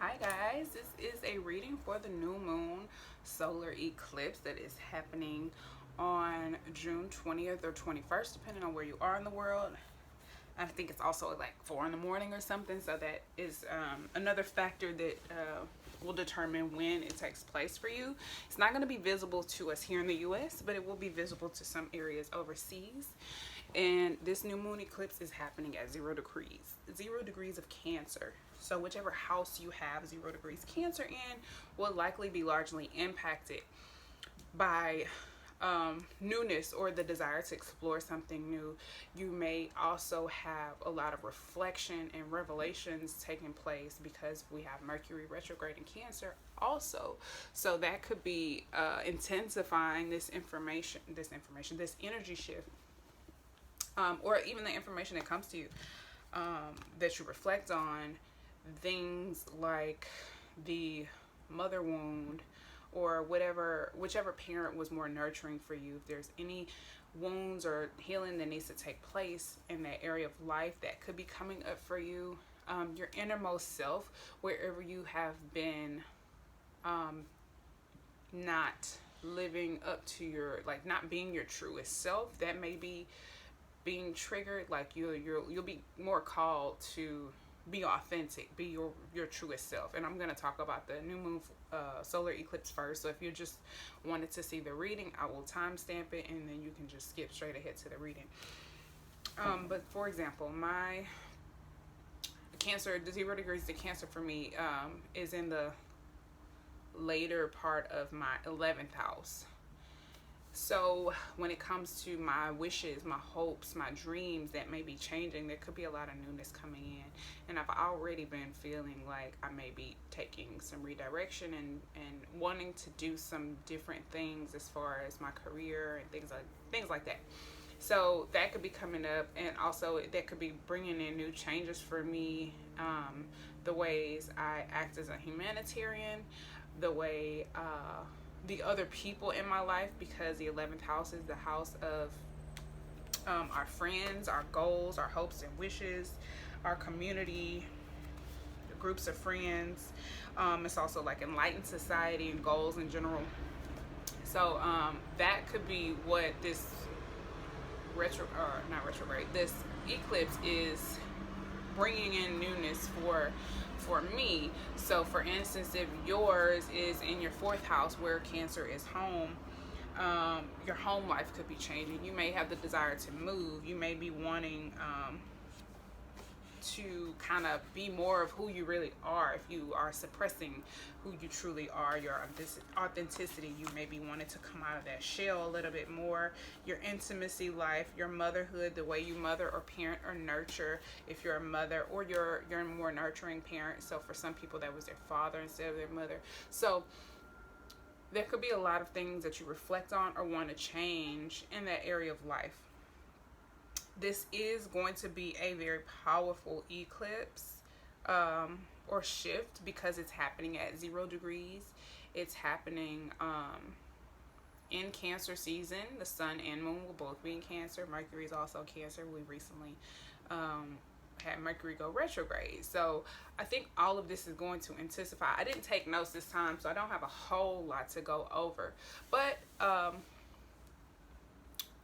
Hi guys, this is a reading for the new moon solar eclipse that is happening on June 20th or 21st, depending on where you are in the world. I think it's also like 4 in the morning or something, so that is another factor that will determine when it takes place for you. It's not going to be visible to us here in the US, but it will be visible to some areas overseas. And this new moon eclipse is happening at 0 degrees, 0 degrees of Cancer. So whichever house you have 0 degrees Cancer in will likely be largely impacted by newness or the desire to explore something new. You may also have a lot of reflection and revelations taking place because we have Mercury retrograde in Cancer also. So that could be intensifying this energy shift, or even the information that comes to you that you reflect on, things like the mother wound or whichever parent was more nurturing for you. If there's any wounds or healing that needs to take place in that area of life that could be coming up for you, your innermost self, wherever you have been not living up to your, like, not being your truest self, that may be being triggered. Like you'll be more called to be authentic, be your truest self. And I'm going to talk about the new moon solar eclipse first. So if you just wanted to see the reading, I will timestamp it and then you can just skip straight ahead to the reading. But for example, my Cancer, the 0 degrees to Cancer for me is in the later part of my 11th house. So when it comes to my wishes, my hopes, my dreams that may be changing, there could be a lot of newness coming in. And I've already been feeling like I may be taking some redirection and wanting to do some different things as far as my career and things like that. So that could be coming up, and also that could be bringing in new changes for me. The ways I act as a humanitarian, the way the other people in my life, because the 11th house is the house of our friends, our goals, our hopes and wishes, our community, the groups of friends. It's also like enlightened society and goals in general. So that could be what this this eclipse is bringing in newness for me. So for instance, if yours is in your 4th house where Cancer is home, your home life could be changing. You may have the desire to move. You may be wanting to kind of be more of who you really are. If you are suppressing who you truly are, your authenticity, you may be wanting to come out of that shell a little bit more. Your intimacy life, your motherhood, the way you mother or parent or nurture, if you're a mother, or you're a more nurturing parent. So for some people that was their father instead of their mother. So there could be a lot of things that you reflect on or want to change in that area of life. This is going to be a very powerful eclipse or shift because it's happening at 0 degrees. It's happening in Cancer season. The sun and moon will both be in Cancer. Mercury is also Cancer. We recently had Mercury go retrograde. So I think all of this is going to intensify. I didn't take notes this time, so I don't have a whole lot to go over. But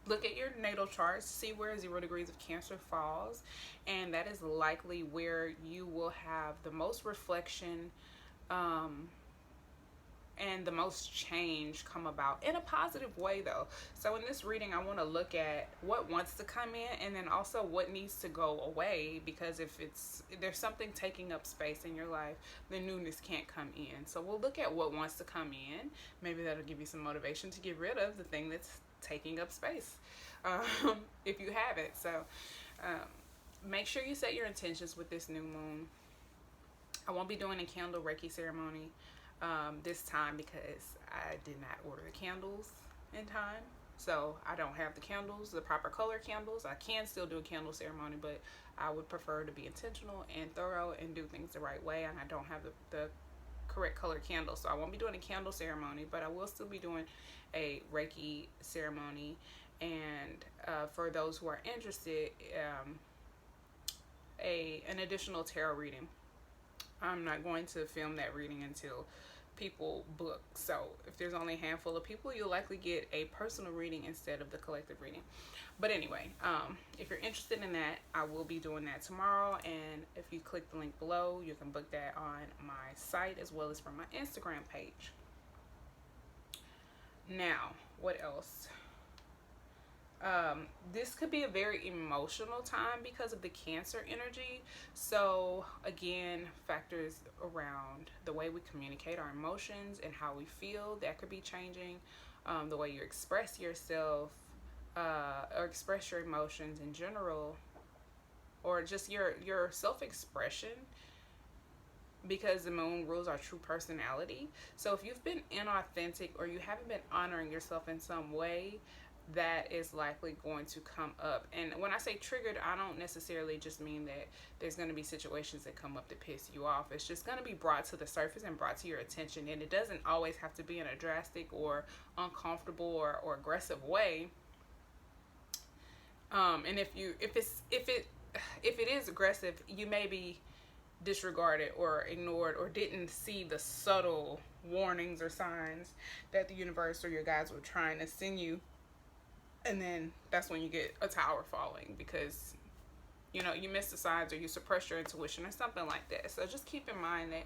look at your natal charts, see where 0 degrees of Cancer falls, and that is likely where you will have the most reflection and the most change come about in a positive way, though. So in this reading, I want to look at what wants to come in and then also what needs to go away, because if there's something taking up space in your life, the newness can't come in. So we'll look at what wants to come in. Maybe that'll give you some motivation to get rid of the thing that's taking up space, if you have it. So make sure you set your intentions with this new moon. I won't be doing a candle Reiki ceremony this time because I did not order the candles in time. So I don't have the candles, the proper color candles. I can still do a candle ceremony, but I would prefer to be intentional and thorough and do things the right way, and I don't have the correct color candles. So I won't be doing a candle ceremony, but I will still be doing a Reiki ceremony. And for those who are interested, an additional tarot reading I'm not going to film that reading until people book. So if there's only a handful of people, you'll likely get a personal reading instead of the collective reading. But anyway, if you're interested in that, I will be doing that tomorrow. And if you click the link below, you can book that on my site as well as from my Instagram page. Now, what else? This could be a very emotional time because of the Cancer energy. So again, factors around the way we communicate our emotions and how we feel, that could be changing. The way you express yourself, or express your emotions in general, or just your self-expression, because the moon rules our true personality. So if you've been inauthentic or you haven't been honoring yourself in some way, that is likely going to come up. And when I say triggered, I don't necessarily just mean that there's going to be situations that come up to piss you off. It's just going to be brought to the surface and brought to your attention. And it doesn't always have to be in a drastic or uncomfortable or aggressive way. And if it is aggressive, you may be disregarded or ignored or didn't see the subtle warnings or signs that the universe or your guides were trying to send you. And then that's when you get a tower falling because, you know, you missed the signs or you suppress your intuition or something like that. So just keep in mind that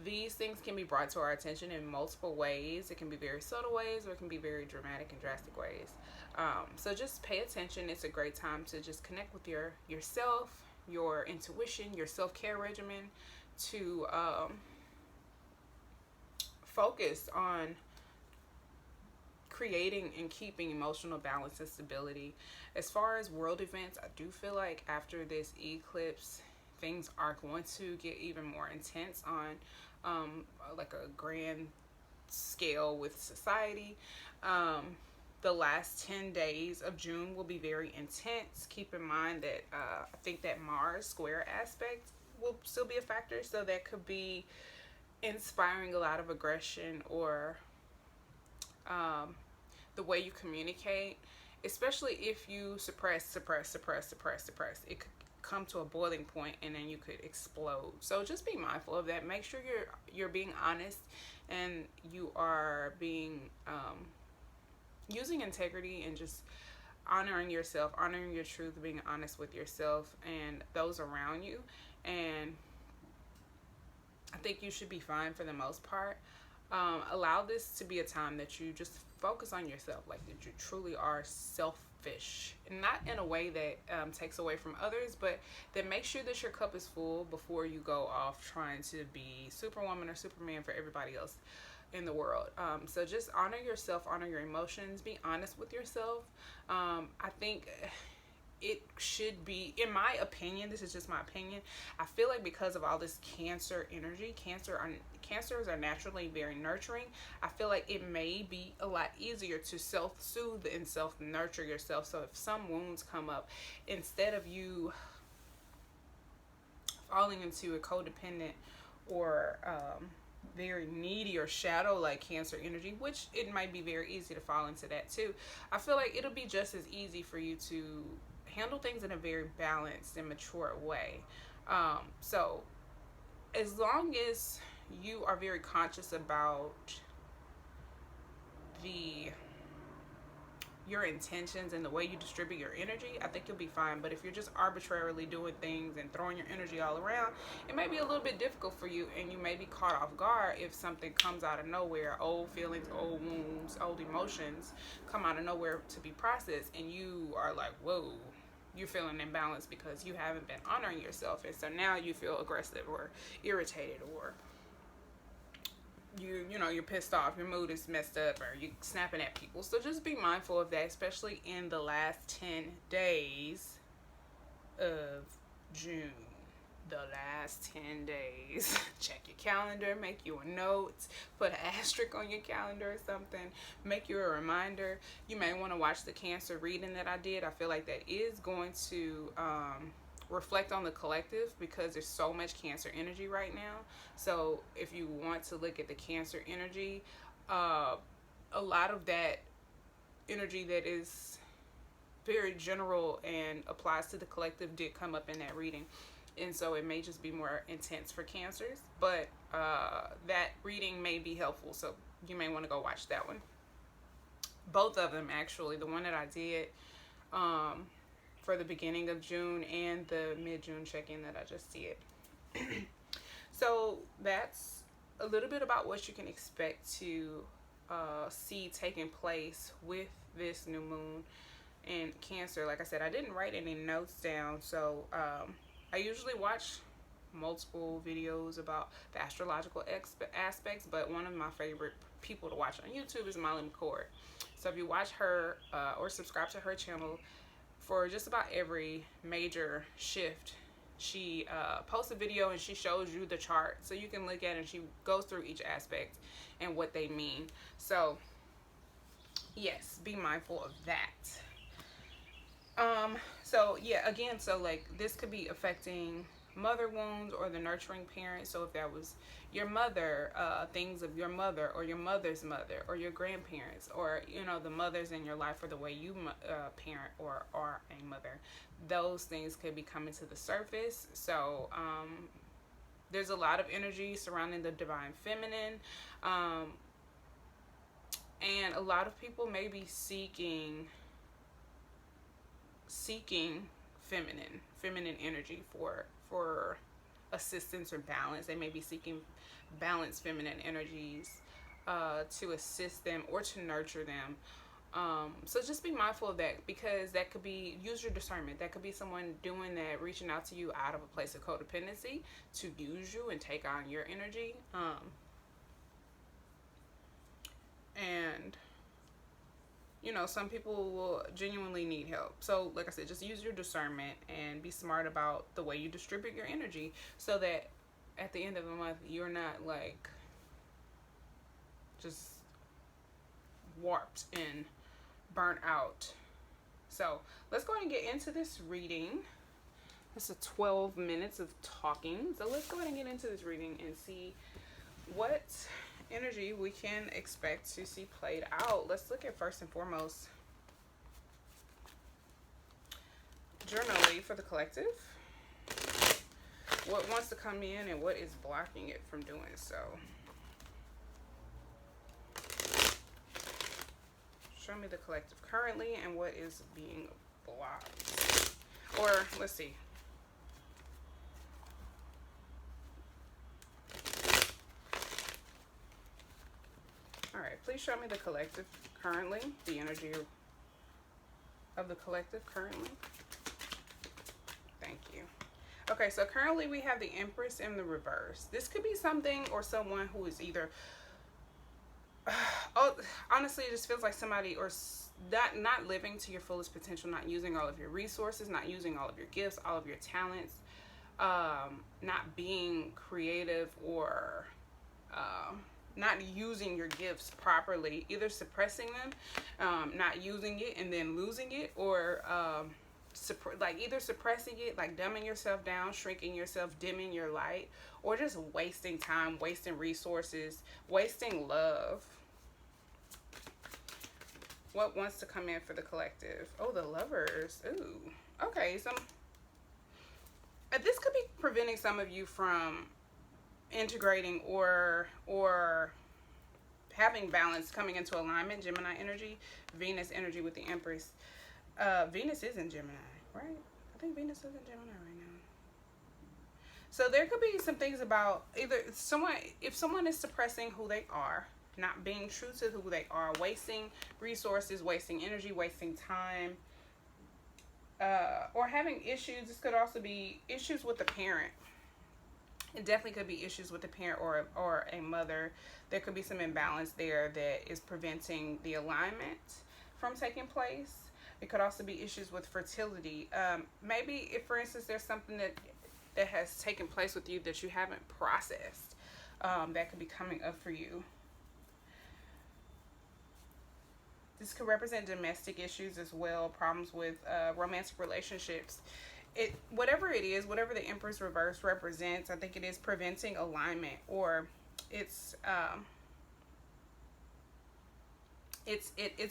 these things can be brought to our attention in multiple ways. It can be very subtle ways or it can be very dramatic and drastic ways. So just pay attention. It's a great time to just connect with yourself, your intuition, your self-care regimen, to focus on creating and keeping emotional balance and stability. As far as world events, I do feel like after this eclipse, things are going to get even more intense on like a grand scale with society. The last 10 days of June will be very intense. Keep in mind that I think that Mars square aspect will still be a factor, so that could be inspiring a lot of aggression or the way you communicate, especially if you suppress. It could come to a boiling point and then you could explode. So just be mindful of that. Make sure you're being honest and you are being using integrity and just honoring yourself, honoring your truth, being honest with yourself and those around you. And I think you should be fine for the most part. Allow this to be a time that you just focus on yourself, like that you truly are selfish, and not in a way that takes away from others, but that makes sure that your cup is full before you go off trying to be Superwoman or Superman for everybody else in the world. So just honor yourself, honor your emotions, be honest with yourself. I think it should be, in my opinion, this is just my opinion, I feel like because of all this Cancer energy, Cancers are naturally very nurturing. I feel like it may be a lot easier to self-soothe and self-nurture yourself. So if some wounds come up, instead of you falling into a codependent or very needy or shadow like Cancer energy, which it might be very easy to fall into that too, I feel like it'll be just as easy for you to handle things in a very balanced and mature way. So as long as you are very conscious about your intentions and the way you distribute your energy, I think you'll be fine. But if you're just arbitrarily doing things and throwing your energy all around, it may be a little bit difficult for you, and you may be caught off guard if something comes out of nowhere. Old feelings, old wounds, old emotions come out of nowhere to be processed, and you are like, whoa, you're feeling imbalanced because you haven't been honoring yourself. And so now you feel aggressive or irritated, or you're pissed off, your mood is messed up, or you're snapping at people. So just be mindful of that, especially in the last 10 days of June. The last 10 days. Check your calendar, make you a note, put an asterisk on your calendar or something, make you a reminder. You may want to watch the Cancer reading that I did. I feel like that is going to reflect on the collective because there's so much Cancer energy right now. So if you want to look at the Cancer energy, a lot of that energy that is very general and applies to the collective did come up in that reading. and so it may just be more intense for Cancers, but that reading may be helpful, so you may want to go watch that one. Both of them, actually, the one that I did for the beginning of June and the mid-June check-in that I just did. So that's a little bit about what you can expect to see taking place with this new moon in Cancer. Like I said, I didn't write any notes down, so I usually watch multiple videos about the astrological aspects, but one of my favorite people to watch on YouTube is Molly McCord. So if you watch her or subscribe to her channel, for just about every major shift, she posts a video and she shows you the chart so you can look at it, and she goes through each aspect and what they mean. So yes, be mindful of that. So yeah, again, so like this could be affecting mother wounds or the nurturing parent. So if that was your mother, things of your mother or your mother's mother or your grandparents, or you know, the mothers in your life, or the way you parent or are a mother, those things could be coming to the surface. So there's a lot of energy surrounding the divine feminine, and a lot of people may be seeking feminine energy for assistance or balance. They may be seeking balanced feminine energies to assist them or to nurture them. So just be mindful of that, because that could be, use your discernment. That could be someone doing that, reaching out to you out of a place of codependency to use you and take on your energy. And you know, some people will genuinely need help. So like I said, just use your discernment and be smart about the way you distribute your energy, so that at the end of the month you're not like just warped and burnt out. So let's go ahead and get into this reading. It's a 12 minutes of talking, so let's go ahead and get into this reading and see what energy we can expect to see played out. Let's look at, first and foremost, journaling for the collective. What wants to come in and what is blocking it from doing so. Show me the collective currently and what is being blocked. Or let's see. Alright, please show me the collective currently, the energy of the collective currently. Thank you. Okay, so currently we have the Empress in the reverse. This could be something or someone who is either, honestly, it just feels like somebody or not living to your fullest potential, not using all of your resources, not using all of your gifts, all of your talents, not being creative, or not using your gifts properly, either suppressing them, not using it and then losing it, or like either suppressing it, like dumbing yourself down, shrinking yourself, dimming your light, or just wasting time, wasting resources, wasting love. What wants to come in for the collective? Oh, the Lovers. Ooh, okay. So this could be preventing some of you from integrating or having balance, coming into alignment. Gemini energy, Venus energy with the Empress. Venus is in Gemini, right? I think Venus is in Gemini right now. So there could be some things about either if someone is suppressing who they are, not being true to who they are, wasting resources, wasting energy, wasting time, or having issues. This could also be issues with the parent. It definitely could be issues with the parent or a mother. There could be some imbalance there that is preventing the alignment from taking place. It could also be issues with fertility. Maybe if, for instance, there's something that has taken place with you that you haven't processed, that could be coming up for you. This could represent domestic issues as well, problems with romantic relationships. Whatever it is, whatever the Empress reverse represents, I think it is preventing alignment, or it's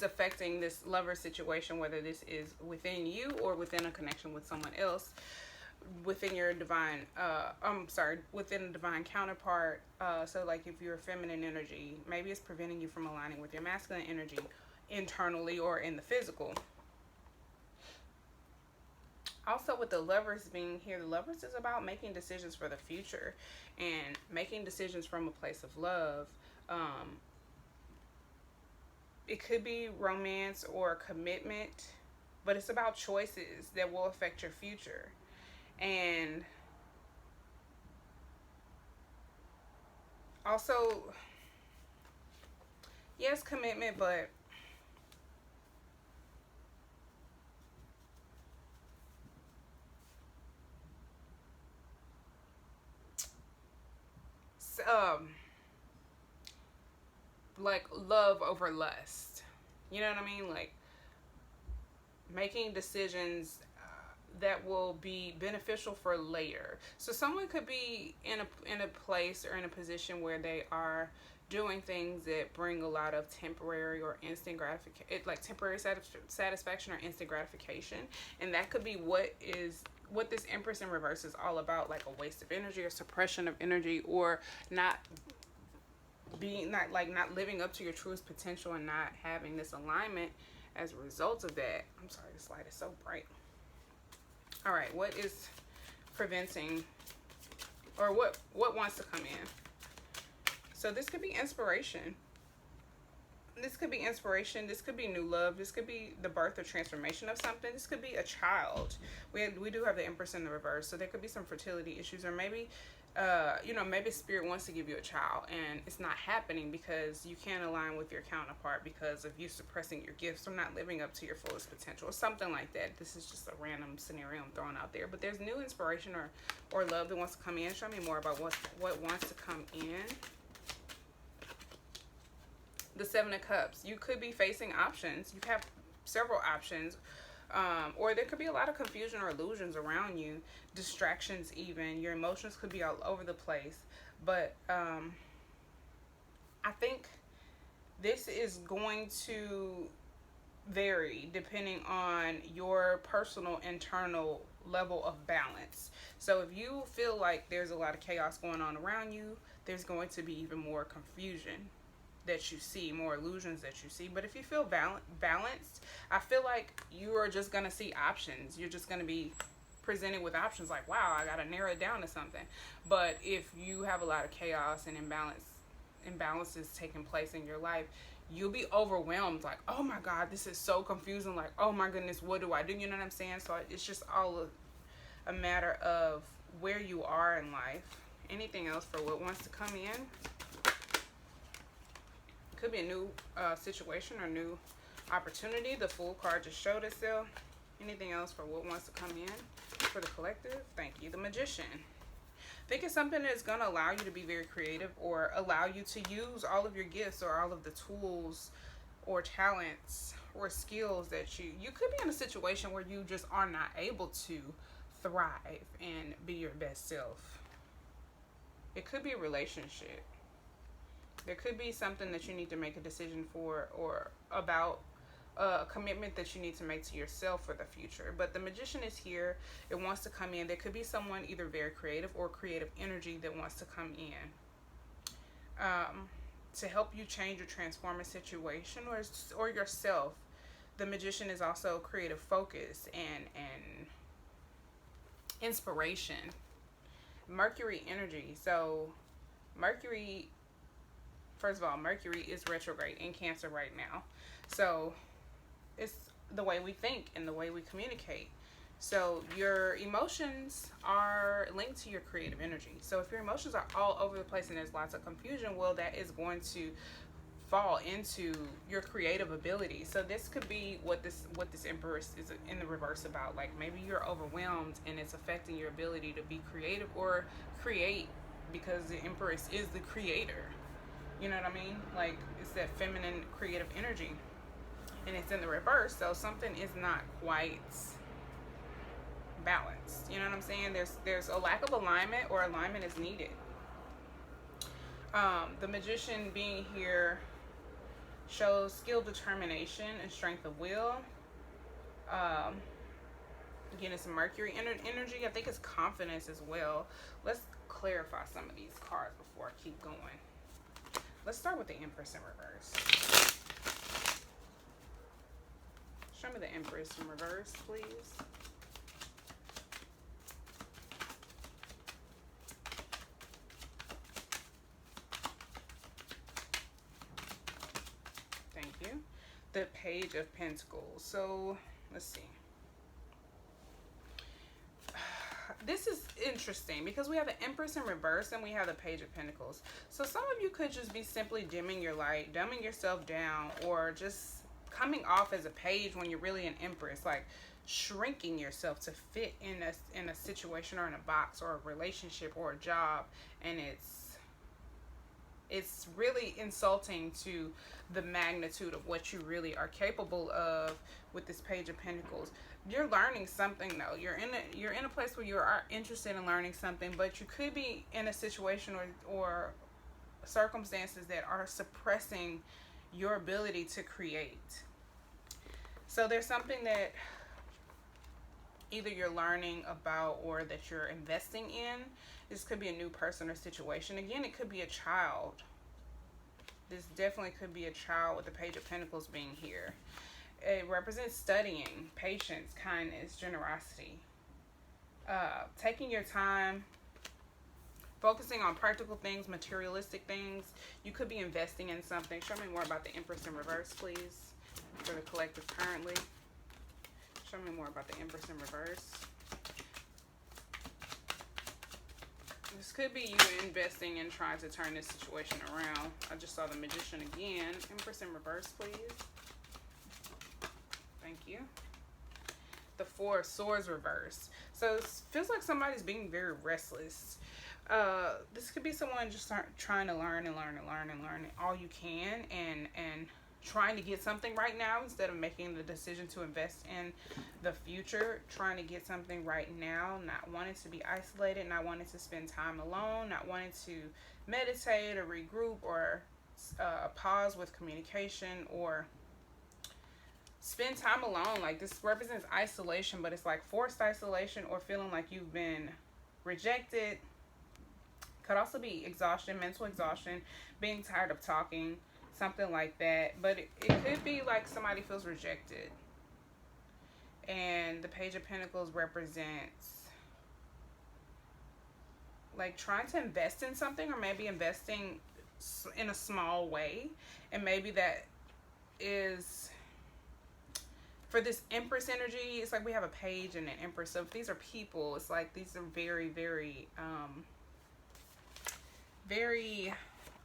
affecting this lover situation, whether this is within you or within a connection with someone else. within your divine, within a divine counterpart. So like if you're feminine energy, maybe it's preventing you from aligning with your masculine energy internally or in the physical. Also, with the Lovers being here, the Lovers is about making decisions for the future and making decisions from a place of love. It could be romance or commitment, but it's about choices that will affect your future. And also, yes, commitment, but like love over lust. You know what I mean? Like making decisions that will be beneficial for later. So someone could be in a place or in a position where they are doing things that bring a lot of temporary or instant gratification, like temporary satisfaction or instant gratification, and that could be what this Empress in reverse is all about, like a waste of energy or suppression of energy, or not living up to your truest potential and not having this alignment as a result of that. I'm sorry, this light is so bright. All right, what is preventing, or what wants to come in? So this could be inspiration. This could be inspiration. This could be new love. This could be the birth or transformation of something. This could be a child. We do have the Empress in the reverse, so there could be some fertility issues, or maybe maybe Spirit wants to give you a child and it's not happening because you can't align with your counterpart because of you suppressing your gifts or not living up to your fullest potential or something like that. This is just a random scenario I'm throwing out there, but there's new inspiration or love that wants to come in. Show me more about what wants to come in. The Seven of Cups. You could be facing options. You have several options. Or there could be a lot of confusion or illusions around you, distractions even. Your emotions could be all over the place. But I think this is going to vary depending on your personal internal level of balance. So if you feel like there's a lot of chaos going on around you, there's going to be even more confusion that you see, more illusions that you see. But if you feel balanced, I feel like you are just going to see options. You're just going to be presented with options like, wow, I got to narrow it down to something. But if you have a lot of chaos and imbalances taking place in your life, you'll be overwhelmed, like, oh my God, this is so confusing, like, oh my goodness, what do I do? You know what I'm saying? So it's just all a matter of where you are in life. Anything else for what wants to come in? Could be a new situation or new opportunity. The Fool card just showed itself. Anything else for what wants to come in for the collective? Thank you. The Magician. Think it's something that's going to allow you to be very creative or allow you to use all of your gifts or all of the tools or talents or skills that you could be in a situation where you just are not able to thrive and be your best self. It could be a relationship. There could be something that you need to make a decision for or about a commitment that you need to make to yourself for the future. But the Magician is here. It wants to come in. There could be someone either very creative or creative energy that wants to come in to help you change or transform a situation or yourself. The Magician is also creative focus and inspiration. Mercury energy. So Mercury, first of all, Mercury is retrograde in Cancer right now. So it's the way we think and the way we communicate. So your emotions are linked to your creative energy. So if your emotions are all over the place and there's lots of confusion, well, that is going to fall into your creative ability. So this could be what this Empress is in the reverse about. Like maybe you're overwhelmed and it's affecting your ability to be creative or create, because the Empress is the creator. You know what I mean? Like it's that feminine creative energy, and it's in the reverse. So something is not quite balanced. You know what I'm saying? There's a lack of alignment, or alignment is needed. The Magician being here shows skill, determination, and strength of will. Again, it's Mercury energy. I think it's confidence as well. Let's clarify some of these cards before I keep going. Let's start with the Empress in reverse. Show me the Empress in reverse, please. Thank you. The Page of Pentacles. So, let's see. This is interesting because we have the Empress in reverse and we have the Page of Pentacles. So some of you could just be simply dimming your light, dumbing yourself down, or just coming off as a page when you're really an Empress, like shrinking yourself to fit in a situation or in a box or a relationship or a job, and it's really insulting to the magnitude of what you really are capable of with this Page of Pentacles. You're learning something though. You're in a place where you are interested in learning something, but you could be in a situation or circumstances that are suppressing your ability to create. So there's something that either you're learning about or that you're investing in. This could be a new person or situation. Again, it could be a child. This definitely could be a child with the Page of Pentacles being here. It represents studying, patience, kindness, generosity. Taking your time, focusing on practical things, materialistic things. You could be investing in something. Show me more about the Empress in reverse, please, for the collective currently. Show me more about the Empress in reverse. This could be you investing and trying to turn this situation around. I just saw the Magician again. Empress in reverse, please. Thank you. The Four of Swords reverse. So it feels like somebody's being very restless. This could be someone just trying to learn all you can and trying to get something right now instead of making the decision to invest in the future. Trying to get something right now, not wanting to be isolated, not wanting to spend time alone, not wanting to meditate or regroup or pause with communication or spend time alone. Like this represents isolation, but it's like forced isolation or feeling like you've been rejected. Could also be exhaustion, mental exhaustion, being tired of talking, something like that. But it could be like somebody feels rejected. And the Page of Pentacles represents like trying to invest in something, or maybe investing in a small way. And maybe that is, for this Empress energy, it's like we have a page and an Empress. So if these are people, it's like these are very, very, very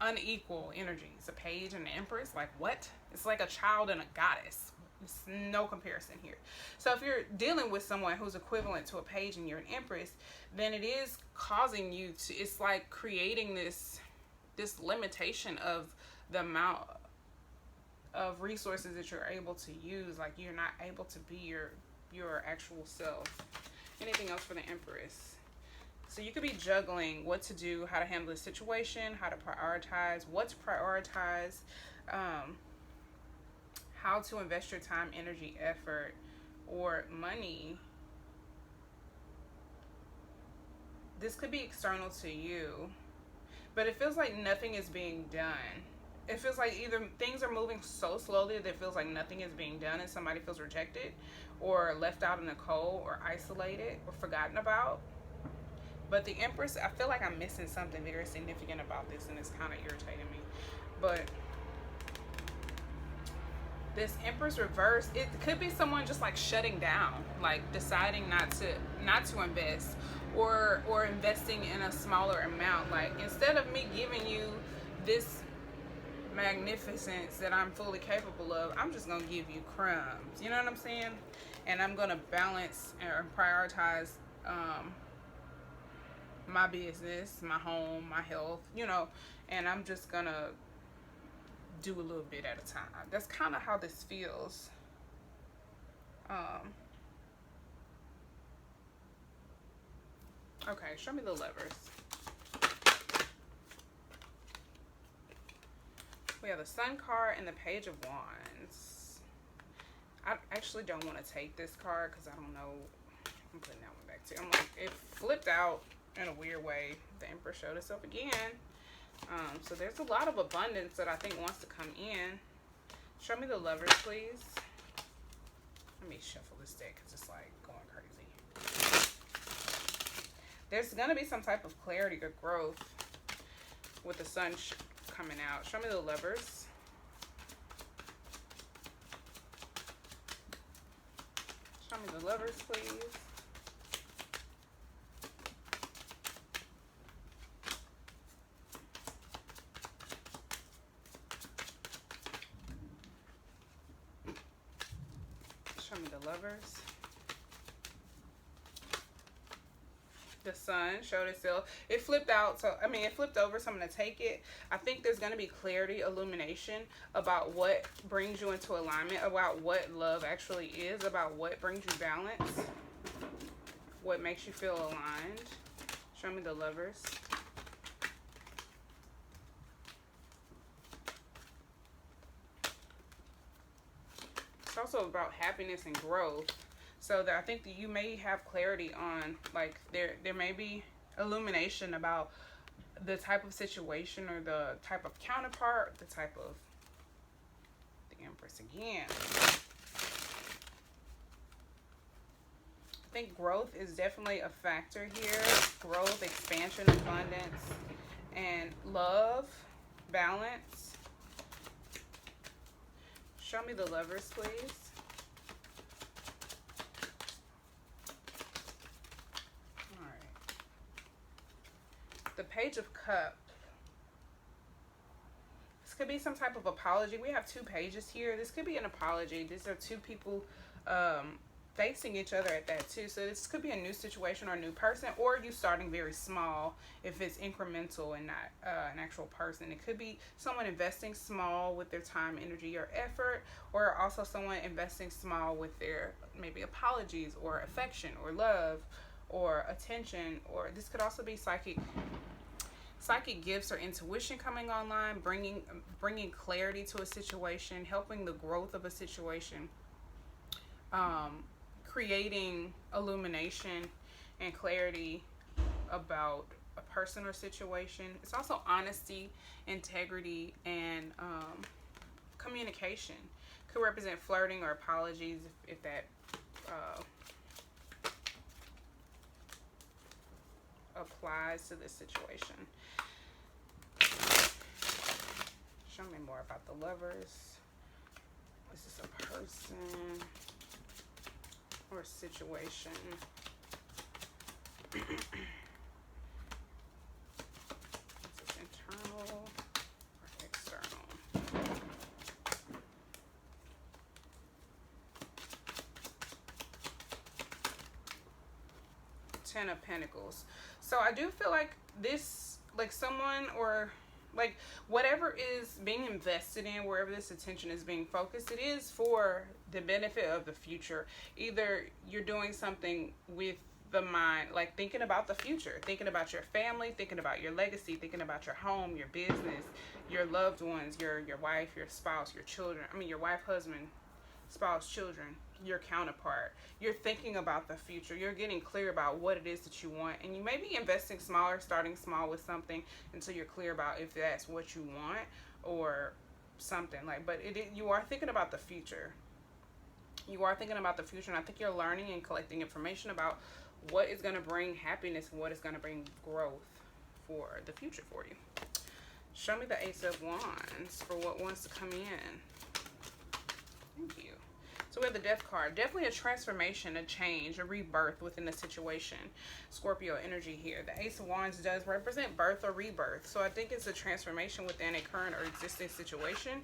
unequal energies. A page and an Empress, like what? It's like a child and a goddess. It's no comparison here. So if you're dealing with someone who's equivalent to a page and you're an Empress, then it is causing you to, it's like creating this limitation of the amount of resources that you're able to use. Like you're not able to be your actual self. Anything else for the Empress? So you could be juggling what to do, how to handle the situation, how to prioritize, what to prioritize, how to invest your time, energy, effort, or money. This could be external to you, but it feels like nothing is being done. It feels like either things are moving so slowly that it feels like nothing is being done and somebody feels rejected or left out in the cold or isolated or forgotten about. But the Empress, I feel like I'm missing something very significant about this, and it's kind of irritating me. But this Empress reverse, it could be someone just like shutting down, like deciding not to invest, or investing in a smaller amount. Like instead of me giving you this magnificence that I'm fully capable of, I'm just gonna give you crumbs. You know what I'm saying? And I'm gonna balance and prioritize my business, my home, my health, you know, and I'm just gonna do a little bit at a time. That's kind of how this feels. Okay, show me the Lovers. We have the Sun card and the Page of Wands. I actually don't want to take this card because I don't know I'm putting that one back too. I'm like, it flipped out in a weird way. The Emperor showed itself again. So there's a lot of abundance that I think wants to come in. Show me the Lovers, please. Let me shuffle this deck because it's like going crazy. There's going to be some type of clarity or growth with the Sun coming out. Show me the Lovers. Show me the Lovers, please. Show me the Lovers. The Sun showed itself. It flipped out, so I mean it flipped over, so I'm going to take it. I think there's going to be clarity, illumination about what brings you into alignment, about what love actually is, about what brings you balance, what makes you feel aligned. Show me the Lovers. It's also about happiness and growth. So that I think that you may have clarity on, like, there may be illumination about the type of situation or the type of counterpart, the type of, the Empress again. I think growth is definitely a factor here. Growth, expansion, abundance, and love, balance. Show me the Lovers, please. The Page of Cups. This could be some type of apology. We have two pages here. This could be an apology. These are two people facing each other at that too. So this could be a new situation or a new person, or you starting very small if it's incremental and not an actual person. It could be someone investing small with their time, energy, or effort, or also someone investing small with their maybe apologies or affection or love or attention. Or this could also be psychic gifts or intuition coming online, bringing clarity to a situation, helping the growth of a situation, creating illumination and clarity about a person or situation. It's also honesty, integrity, and communication. Could represent flirting or apologies if that applies to this situation. Show me more about the Lovers. Is this a person or a situation? Is this internal or external? Ten of Pentacles. So I do feel like this, like someone or like whatever is being invested in, wherever this attention is being focused, it is for the benefit of the future. Either you're doing something with the mind, like thinking about the future, thinking about your family, thinking about your legacy, thinking about your home, your business, your loved ones, your wife, your spouse, your children. I mean, your wife, husband, spouse, children, your counterpart. You're thinking about the future. You're getting clear about what it is that you want, and you may be investing smaller, starting small with something until you're clear about if that's what you want or something like. But you are thinking about the future. You are thinking about the future, and I think you're learning and collecting information about what is going to bring happiness and what is going to bring growth for the future for you. Show me the Ace of Wands for what wants to come in. Thank you. So we have the Death card. Definitely a transformation, a change, a rebirth within the situation. Scorpio energy here. The Ace of Wands does represent birth or rebirth. So I think it's a transformation within a current or existing situation,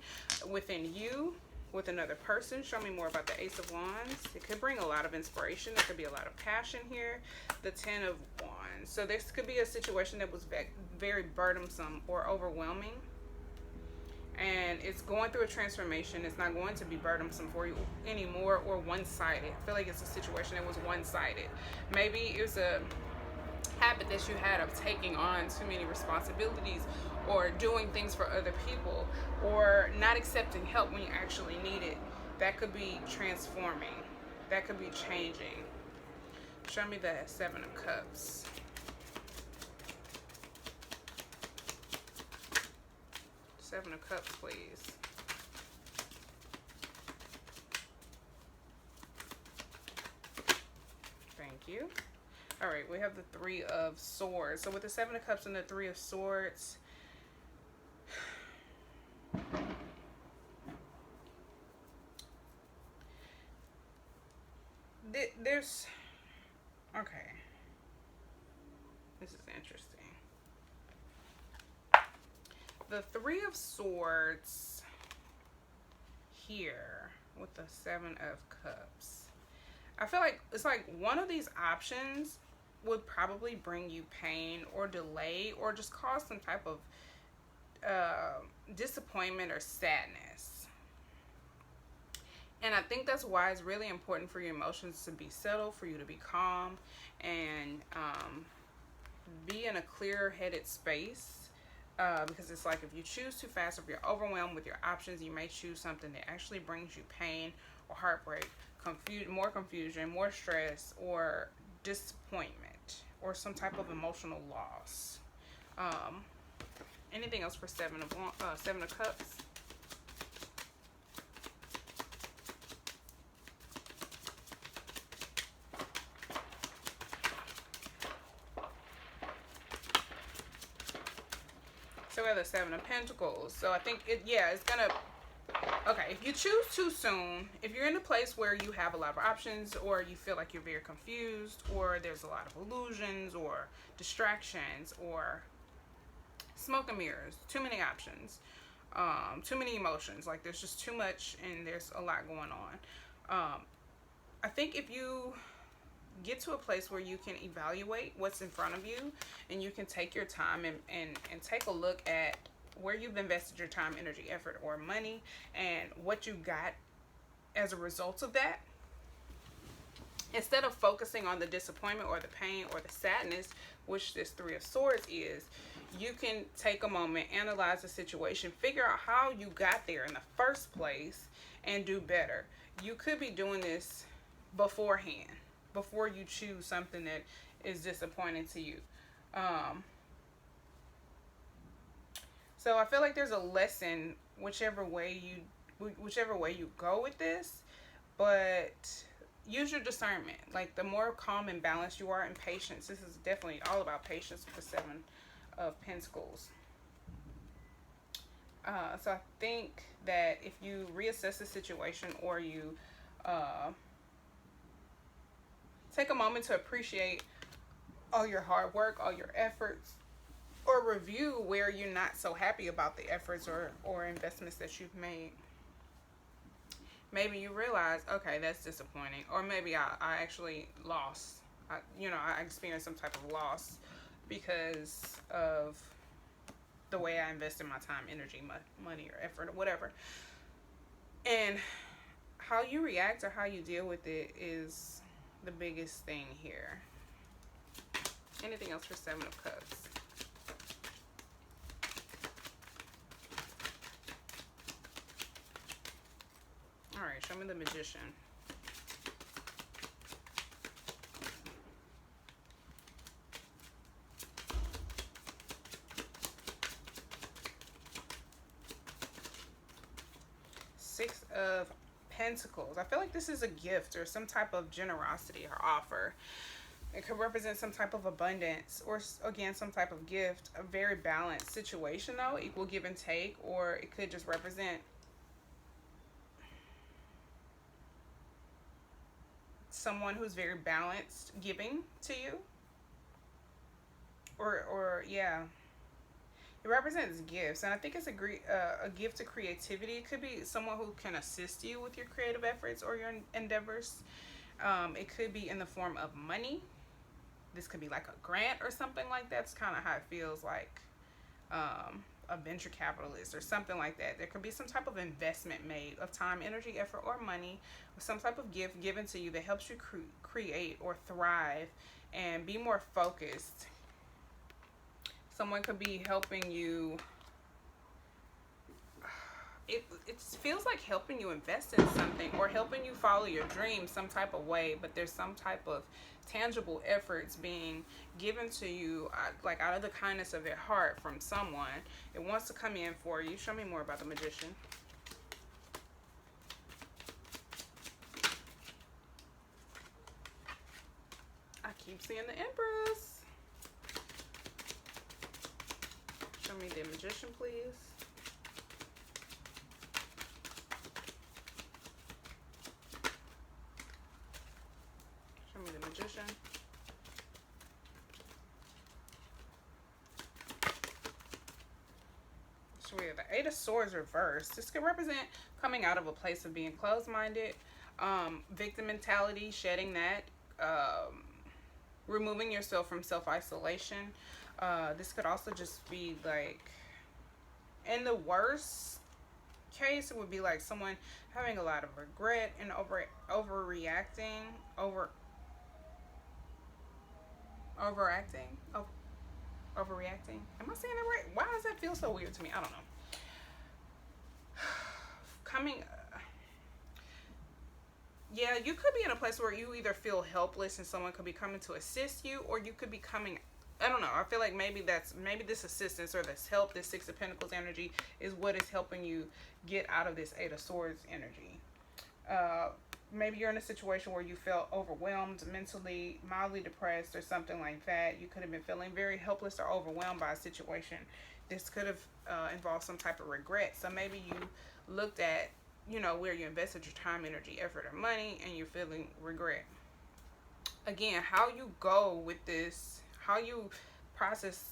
within you, with another person. Show me more about the Ace of Wands. It could bring a lot of inspiration. There could be a lot of passion here. The Ten of Wands. So this could be a situation that was very burdensome or overwhelming, and it's going through a transformation. It's not going to be burdensome for you anymore or one-sided. I feel like it's a situation that was one-sided. Maybe it was a habit that you had of taking on too many responsibilities or doing things for other people or not accepting help when you actually need it. That could be transforming. That could be changing. Show me the Seven of Cups. Seven of Cups, please. Thank you. All right, we have the Three of Swords. So with the Seven of Cups and the Three of Swords, there's, okay, this is interesting. The Three of Swords here with the Seven of Cups. I feel like it's like one of these options would probably bring you pain or delay or just cause some type of disappointment or sadness. And I think that's why it's really important for your emotions to be settled, for you to be calm, and be in a clear-headed space. Because it's like if you choose too fast, if you're overwhelmed with your options, you may choose something that actually brings you pain or heartbreak, more confusion, more stress, or disappointment, or some type of emotional loss. Anything else for Seven of Cups? So we have the Seven of Pentacles. So I think it's gonna, okay, if you choose too soon, if you're in a place where you have a lot of options, or you feel like you're very confused, or there's a lot of illusions or distractions or smoke and mirrors, too many options, too many emotions, like there's just too much and there's a lot going on. I think if you get to a place where you can evaluate what's in front of you, and you can take your time and take a look at where you've invested your time, energy, effort, or money, and what you got as a result of that, instead of focusing on the disappointment or the pain or the sadness, which this Three of Swords is, you can take a moment, analyze the situation, figure out how you got there in the first place, and do better. You could be doing this beforehand, before you choose something that is disappointing to you. So I feel like there's a lesson whichever way you go with this, but use your discernment. Like the more calm and balanced you are, and patience. This is definitely all about patience with the Seven of Pentacles. So I think that if you reassess the situation, or you take a moment to appreciate all your hard work, all your efforts, or review where you're not so happy about the efforts or investments that you've made. Maybe you realize, okay, that's disappointing. Or maybe I actually lost. I experienced some type of loss because of the way I invested my time, energy, money, or effort, or whatever. And how you react or how you deal with it is the biggest thing here. Anything else for Seven of Cups? All right, show me the Magician. Six of Pentacles. I feel like this is a gift or some type of generosity or offer. It could represent some type of abundance, or again, some type of gift. A very balanced situation though, equal give and take, or it could just represent someone who's very balanced giving to you. Or yeah, it represents gifts, and I think it's a gift to creativity. It could be someone who can assist you with your creative efforts or your endeavors. It could be in the form of money. This could be like a grant or something like that. It's kind of how it feels like, a venture capitalist or something like that. There could be some type of investment made of time, energy, effort, or money, or some type of gift given to you that helps you create or thrive and be more focused. Someone could be helping you it feels like helping you invest in something or helping you follow your dreams some type of way, but there's some type of tangible efforts being given to you, like out of the kindness of their heart from someone. It wants to come in for you. Show me more about the Magician. I keep seeing the Empress. Show me the Magician, please. Show me the Magician. So we have the Eight of Swords reversed. This could represent coming out of a place of being closed-minded, victim mentality, shedding that, removing yourself from self-isolation. This could also just be like, in the worst case, it would be like someone having a lot of regret and overreacting. Am I saying that right? Why does that feel so weird to me? I don't know. Yeah, you could be in a place where you either feel helpless and someone could be coming to assist you, or you could be coming, I don't know. I feel like maybe this assistance or this help, this Six of Pentacles energy is what is helping you get out of this Eight of Swords energy. Maybe you're in a situation where you felt overwhelmed, mentally, mildly depressed or something like that. You could have been feeling very helpless or overwhelmed by a situation. This could have involved some type of regret. So maybe you looked at, you know, where you invested your time, energy, effort, or money, and you're feeling regret. Again, how you go with this, how you process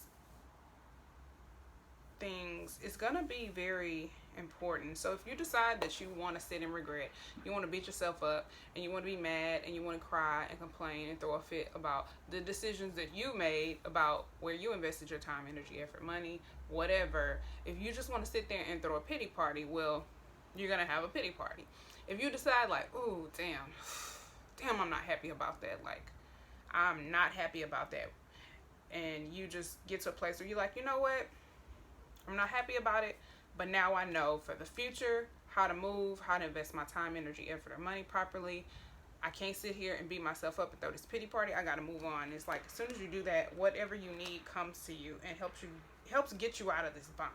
things is going to be very important. So if you decide that you want to sit in regret, you want to beat yourself up, and you want to be mad, and you want to cry and complain and throw a fit about the decisions that you made, about where you invested your time, energy, effort, money, whatever, if you just want to sit there and throw a pity party, well, you're going to have a pity party. If you decide like, ooh, damn, I'm not happy about that. Like, I'm not happy about that. And you just get to a place where you're like, you know what? I'm not happy about it, but now I know for the future how to move, how to invest my time, energy, effort, or money properly. I can't sit here and beat myself up and throw this pity party. I got to move on. It's like as soon as you do that, whatever you need comes to you and helps get you out of this bind.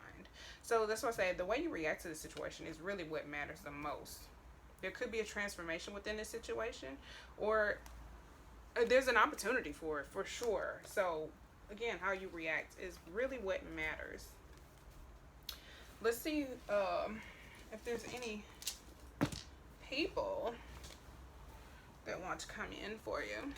So that's why I say the way you react to the situation is really what matters the most. There could be a transformation within this situation, or there's an opportunity for it, for sure. So again, how you react is really what matters. Let's see if there's any people that want to come in for you.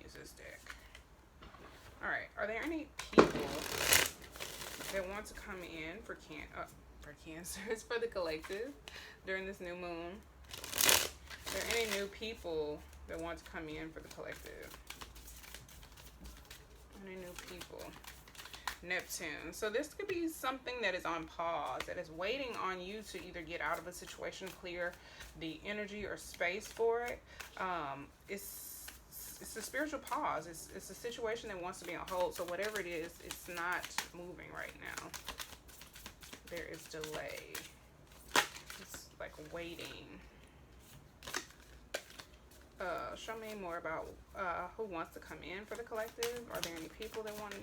Use this deck. All right. Are there any people that want to come in for Cancer? It's for the collective during this new moon. Are there any new people that want to come in for the collective? Any new people? Neptune. So this could be something that is on pause, that is waiting on you to either get out of a situation, clear the energy or space for it. It's a spiritual pause. It's a situation that wants to be on hold. So whatever it is, it's not moving right now. There is delay. It's like waiting. Show me more about who wants to come in for the collective. Are there any new people that want to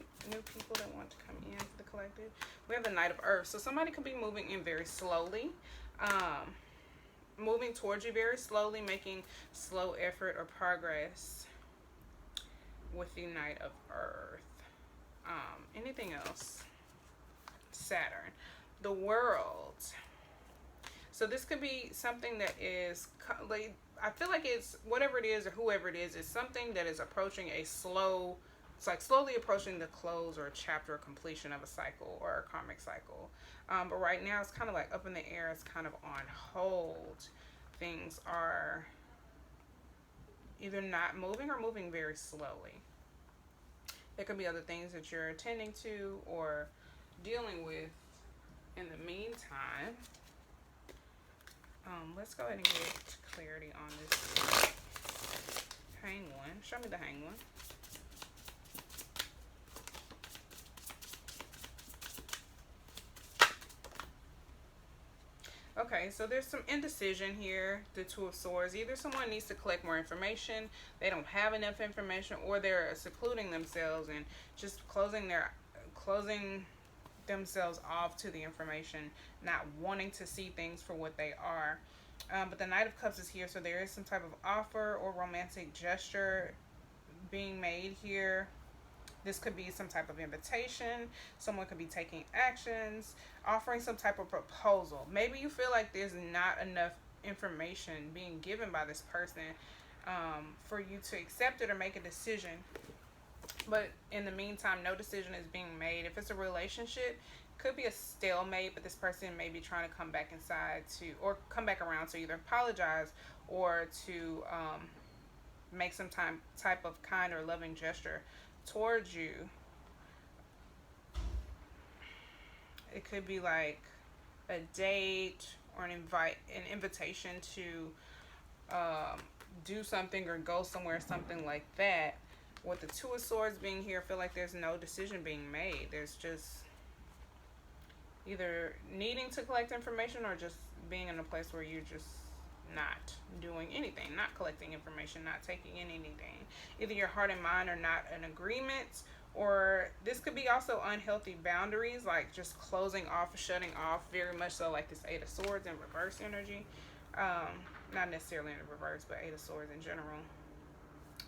come in for the collective? We have the Knight of Earth. So somebody could be moving in very slowly, moving towards you very slowly, making slow effort or progress with the Knight of Earth. Anything else? Saturn. The World. So this could be something that is like, I feel like it's whatever it is or whoever it is something that is approaching it's like slowly approaching the close or chapter or completion of a cycle or a karmic cycle. But right now it's kind of like up in the air. It's kind of on hold. Things are either not moving or moving very slowly. There could be other things that you're attending to or dealing with in the meantime. Let's go ahead and get clarity on this Penguin. Show me the Hanged One. Okay, so there's some indecision here, the Two of Swords. Either someone needs to collect more information, they don't have enough information, or they're secluding themselves and just closing themselves off to the information, not wanting to see things for what they are. But the Knight of Cups is here, so there is some type of offer or romantic gesture being made here. This could be some type of invitation. Someone could be taking actions, offering some type of proposal. Maybe you feel like there's not enough information being given by this person for you to accept it or make a decision. But in the meantime, no decision is being made. If it's a relationship, could be a stalemate, but this person may be trying to come back inside or come back around to either apologize or to make some type of kind or loving gesture towards you. It could be like a date or an invitation to do something or go somewhere, something like that. With the Two of Swords being here, I feel like there's no decision being made. There's just either needing to collect information or just being in a place where you're just not doing anything, not collecting information, not taking in anything. Either your heart and mind are not in agreement, or this could be also unhealthy boundaries, like just closing off, shutting off, very much so like this Eight of Swords in reverse energy. Not necessarily in reverse, but Eight of Swords in general.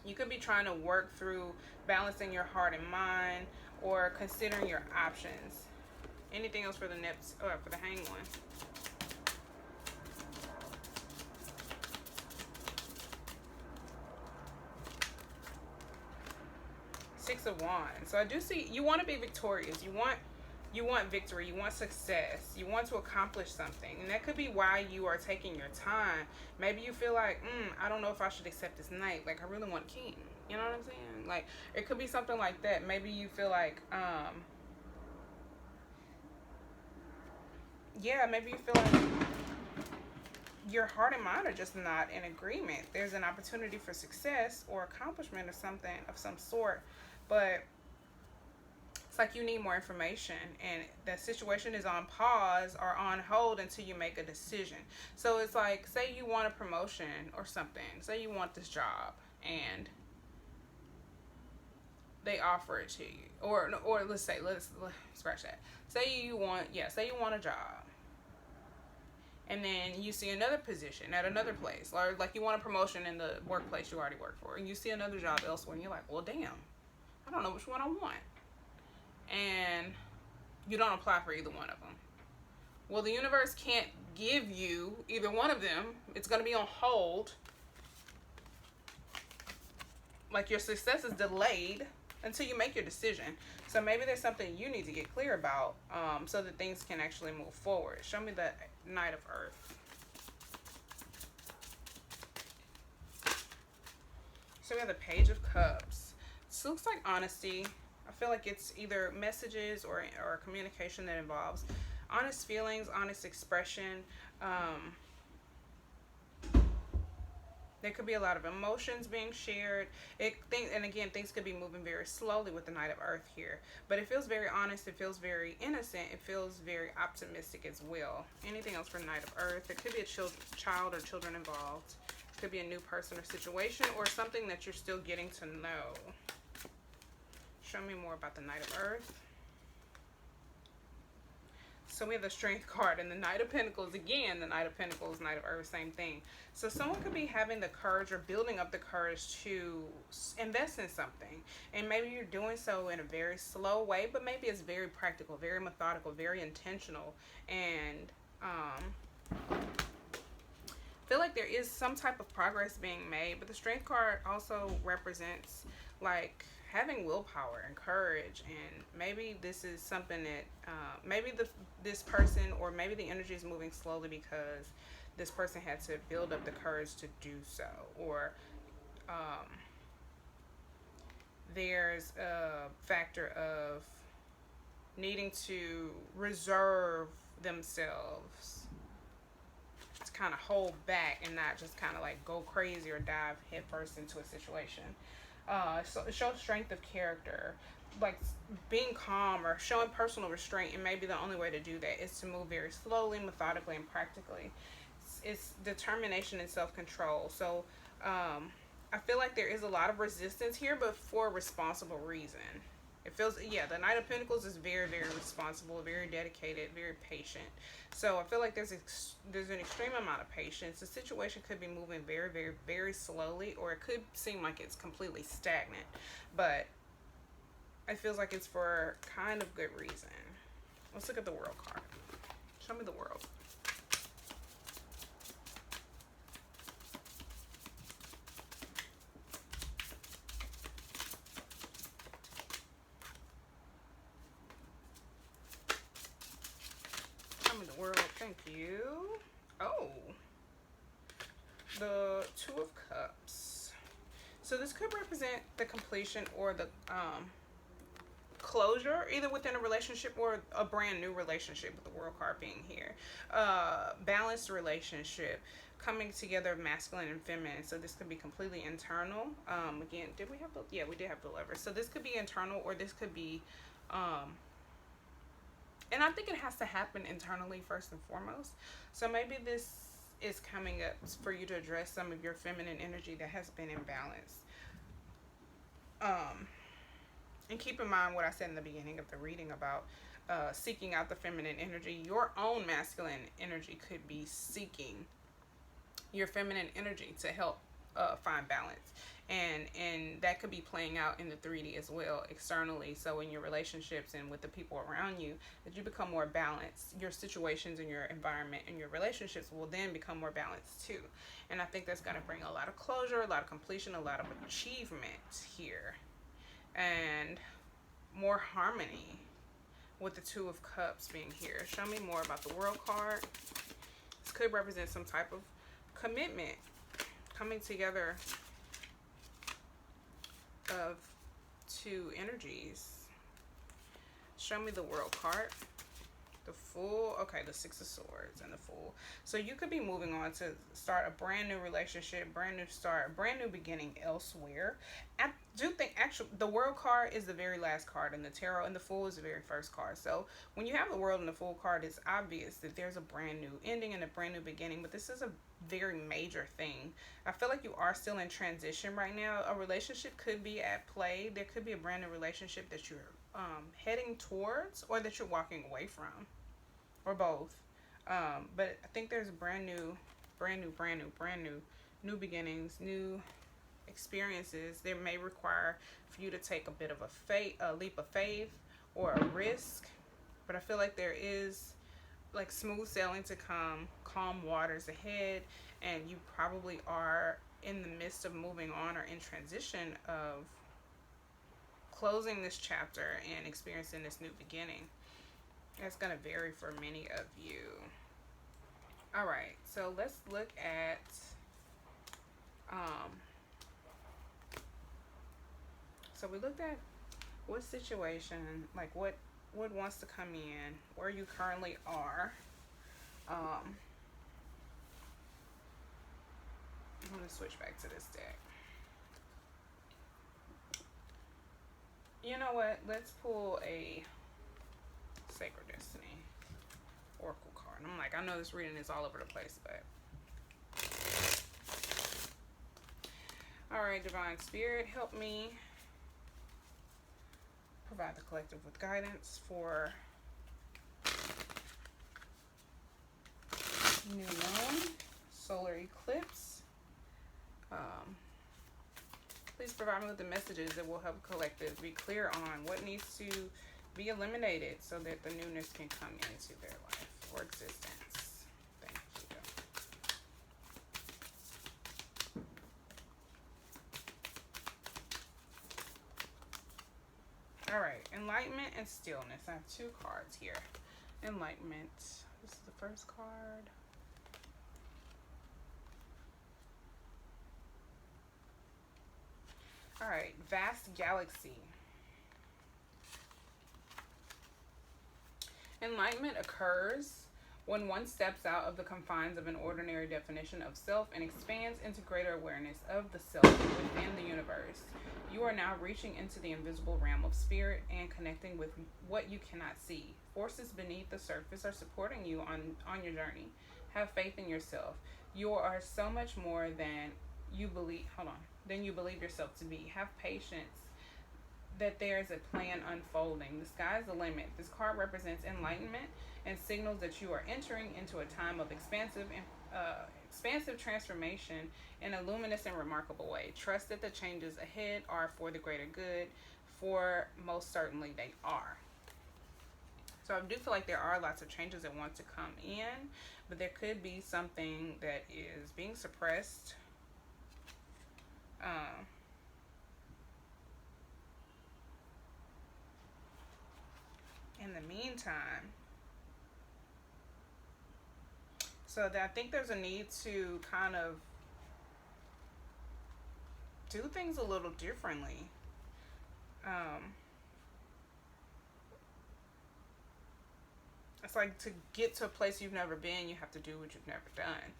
You could be trying to work through balancing your heart and mind or considering your options. Anything else for the next, or for the Hanged One? Six of Wands. So I do see you want to be victorious. You want victory. You want success. You want to accomplish something. And that could be why you are taking your time. Maybe you feel like, I don't know if I should accept this knight. Like, I really want a king. You know what I'm saying? Like, it could be something like that. Maybe you feel like, maybe you feel like your heart and mind are just not in agreement. There's an opportunity for success or accomplishment or something of some sort, but it's like you need more information, and that situation is on pause or on hold until you make a decision. So it's like, say you want a promotion or something. Say you want this job and they offer it to you, or let's scratch that. Say you want a job, and then you see another position at another place, or like you want a promotion in the workplace you already work for, and you see another job elsewhere, and you're like, well, damn, I don't know which one I want. And you don't apply for either one of them. Well, the universe can't give you either one of them. It's going to be on hold. Like, your success is delayed until you make your decision. So maybe there's something you need to get clear about so that things can actually move forward. Show me the Knight of Earth. So we have the Page of Cups. This looks like honesty. I feel like it's either messages or communication that involves honest feelings, honest expression. There could be a lot of emotions being shared. And again, things could be moving very slowly with the Knight of Earth here. But it feels very honest. It feels very innocent. It feels very optimistic as well. Anything else for Knight of Earth? There could be a child or children involved. It could be a new person or situation, or something that you're still getting to know. Show me more about the Knight of Earth. So we have the Strength card and the Knight of Pentacles. Again, the Knight of Pentacles, Knight of Earth, same thing. So someone could be having the courage or building up the courage to invest in something. And maybe you're doing so in a very slow way, but maybe it's very practical, very methodical, very intentional. And I feel like there is some type of progress being made. But the Strength card also represents like having willpower and courage, and maybe this is something that this person, or maybe the energy is moving slowly because this person had to build up the courage to do so, or there's a factor of needing to reserve themselves, to kind of hold back and not just kind of like go crazy or dive headfirst into a situation. So it shows strength of character, like being calm or showing personal restraint. And maybe the only way to do that is to move very slowly, methodically, and practically. It's determination and self-control. So I feel like there is a lot of resistance here, but for a responsible reason. It feels, yeah, the Knight of Pentacles is very, very responsible, very dedicated, very patient. So I feel like there's an extreme amount of patience. The situation could be moving very, very, very slowly, or it could seem like it's completely stagnant. But it feels like it's for kind of good reason. Let's look at the World card. Show me the World. The World, thank you. Oh, the Two of Cups. So this could represent the completion or the closure, either within a relationship or a brand new relationship, with the World card being here. Balanced relationship, coming together of masculine and feminine. So this could be completely internal. Again, did we have the, yeah, we did have the Lovers. So this could be internal, or this could be and I think it has to happen internally first and foremost. So maybe this is coming up for you to address some of your feminine energy that has been imbalanced. And keep in mind what I said in the beginning of the reading about seeking out the feminine energy. Your own masculine energy could be seeking your feminine energy to help find balance. And that could be playing out in the 3D as well, externally. So in your relationships and with the people around you, that you become more balanced. Your situations and your environment and your relationships will then become more balanced too. And I think that's going to bring a lot of closure, a lot of completion, a lot of achievement here. And more harmony with the Two of Cups being here. Show me more about the World card. This could represent some type of commitment, coming together of two energies. Show me the World card. The Fool. Okay, the Six of Swords and the Fool. So you could be moving on to start a brand new relationship, brand new start, brand new beginning elsewhere. I do think actually the World card is the very last card in the tarot, and the Fool is the very first card. So when you have the World and the Fool card, it's obvious that there's a brand new ending and a brand new beginning, but this is a very major thing. I feel like you are still in transition right now. A relationship could be at play. There could be a brand new relationship that you're heading towards, or that you're walking away from, or both. But I think there's brand new beginnings, new experiences. There may require for you to take a bit of a leap of faith or a risk, but I feel like there is like smooth sailing to come, calm waters ahead, and you probably are in the midst of moving on or in transition of closing this chapter and experiencing this new beginning. That's going to vary for many of you. All right, so let's look at so we looked at what situation, like what wants to come in, where you currently are. I'm going to switch back to this deck. You know what? Let's pull a Sacred Destiny Oracle card. I'm like, I know this reading is all over the place, but all right, Divine Spirit, help me provide the collective with guidance for new moon, solar eclipse. Please provide me with the messages that will help collective be clear on what needs to be eliminated so that the newness can come into their life or existence. Thank you. All right, enlightenment and stillness. I have two cards here. Enlightenment. This is the first card. All right, vast galaxy. Enlightenment occurs When one steps out of the confines of an ordinary definition of self and expands into greater awareness of the self within the universe, you are now reaching into the invisible realm of spirit and connecting with what you cannot see. Forces beneath the surface are supporting you on your journey. Have faith in yourself. You are so much more than you believe yourself to be. Have patience that there is a plan unfolding. The sky's the limit. This card represents enlightenment and signals that you are entering into a time of expansive transformation in a luminous and remarkable way. Trust that the changes ahead are for the greater good, for most certainly they are. So I do feel like there are lots of changes that want to come in, but there could be something that is being suppressed. In the meantime, so that I think there's a need to kind of do things a little differently. It's like to get to a place you've never been, you have to do what you've never done.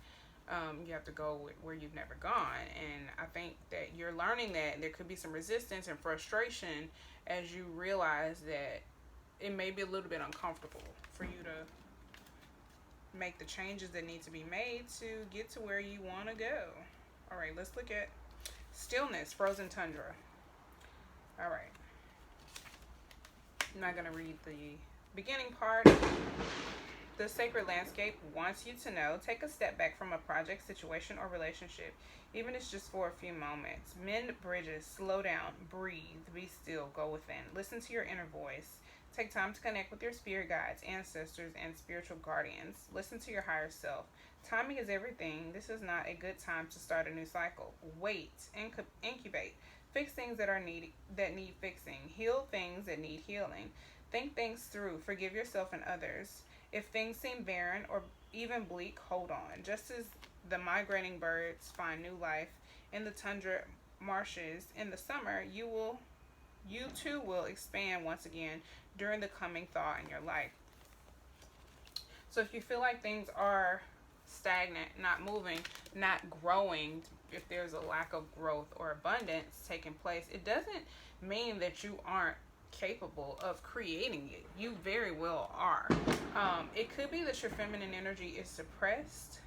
You have to go where you've never gone. And I think that you're learning that there could be some resistance and frustration as you realize that it may be a little bit uncomfortable for you to make the changes that need to be made to get to where you want to go. All right, let's look at stillness, frozen tundra. All right. I'm not going to read the beginning part. The sacred landscape wants you to know, take a step back from a project, situation, or relationship, even if it's just for a few moments. Mend bridges, slow down, breathe, be still, go within. Listen to your inner voice. Take time to connect with your spirit guides, ancestors, and spiritual guardians. Listen to your higher self. Timing is everything. This is not a good time to start a new cycle. Wait, incubate. Fix things that need fixing. Heal things that need healing. Think things through. Forgive yourself and others. If things seem barren or even bleak, hold on. Just as the migrating birds find new life in the tundra marshes in the summer, you too will expand once again during the coming thaw in your life. So if you feel like things are stagnant, not moving, not growing, if there's a lack of growth or abundance taking place, it doesn't mean that you aren't capable of creating it. You very well are. It could be that your feminine energy is suppressed,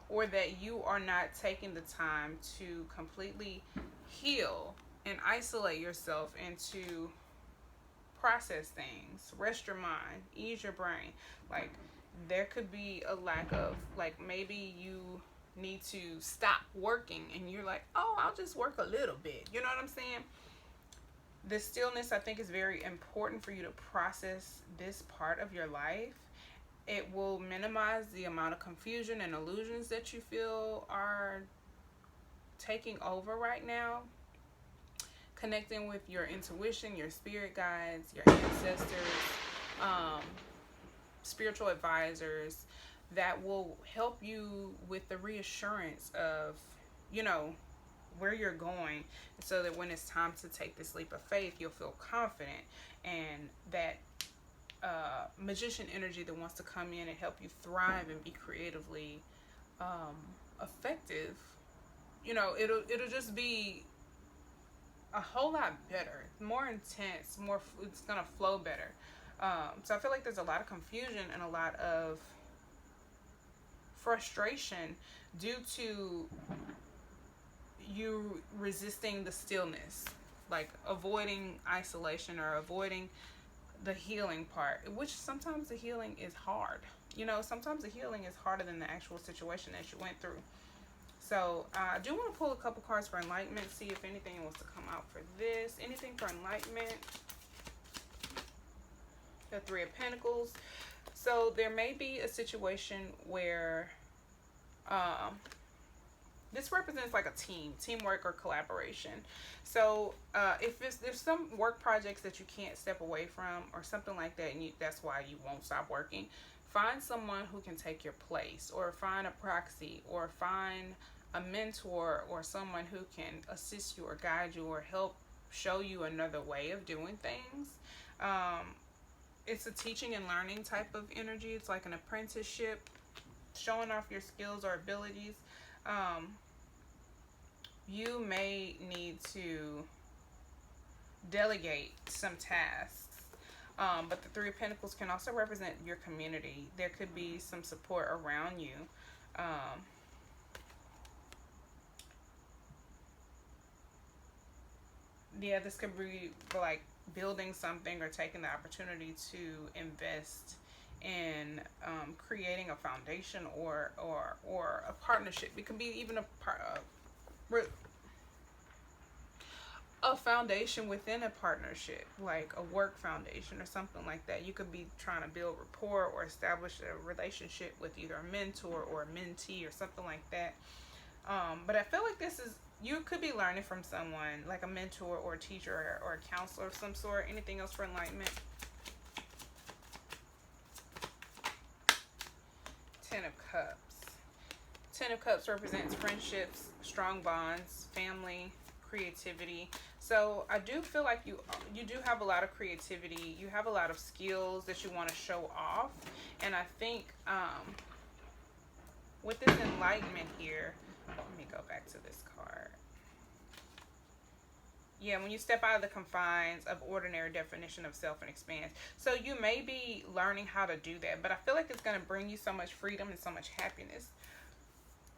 or that you are not taking the time to completely heal and isolate yourself and to process things, rest your mind, ease your brain. Like, there could be a lack of, like, maybe you need to stop working and you're like, oh, I'll just work a little bit. You know what I'm saying? The stillness, I think, is very important for you to process this part of your life. It will minimize the amount of confusion and illusions that you feel are taking over right now. Connecting with your intuition, your spirit guides, your ancestors, spiritual advisors that will help you with the reassurance of, where you're going, so that when it's time to take this leap of faith, you'll feel confident, and that magician energy that wants to come in and help you thrive and be creatively effective, it'll just be a whole lot better, more intense, it's gonna flow better. So I feel like there's a lot of confusion and a lot of frustration due to you resisting the stillness, like avoiding isolation or avoiding the healing part, which sometimes the healing is hard. Sometimes the healing is harder than the actual situation that you went through. So I do want to pull a couple cards for enlightenment, see if anything wants to come out for this. Anything for enlightenment? The Three of Pentacles. So there may be a situation where this represents like a teamwork or collaboration. So if there's some work projects that you can't step away from or something like that, and that's why you won't stop working, find someone who can take your place, or find a proxy, or find a mentor, or someone who can assist you or guide you or help show you another way of doing things. it's a teaching and learning type of energy. It's like an apprenticeship, showing off your skills or abilities. You may need to delegate some tasks. But the Three of Pentacles can also represent your community. There could be some support around you. Yeah, this could be like building something or taking the opportunity to invest in creating a foundation or a partnership. It could be even a foundation within a partnership, like a work foundation or something like that. You could be trying to build rapport or establish a relationship with either a mentor or a mentee or something like that. But I feel like this is, you could be learning from someone, like a mentor or a teacher or a counselor of some sort. Anything else for enlightenment? Ten of Cups. Ten of Cups represents friendships, strong bonds, family, creativity. So I do feel like you do have a lot of creativity. You have a lot of skills that you want to show off. And I think with this enlightenment here, let me go back to this card. Yeah, when you step out of the confines of ordinary definition of self and expand. So you may be learning how to do that, but I feel like it's going to bring you so much freedom and so much happiness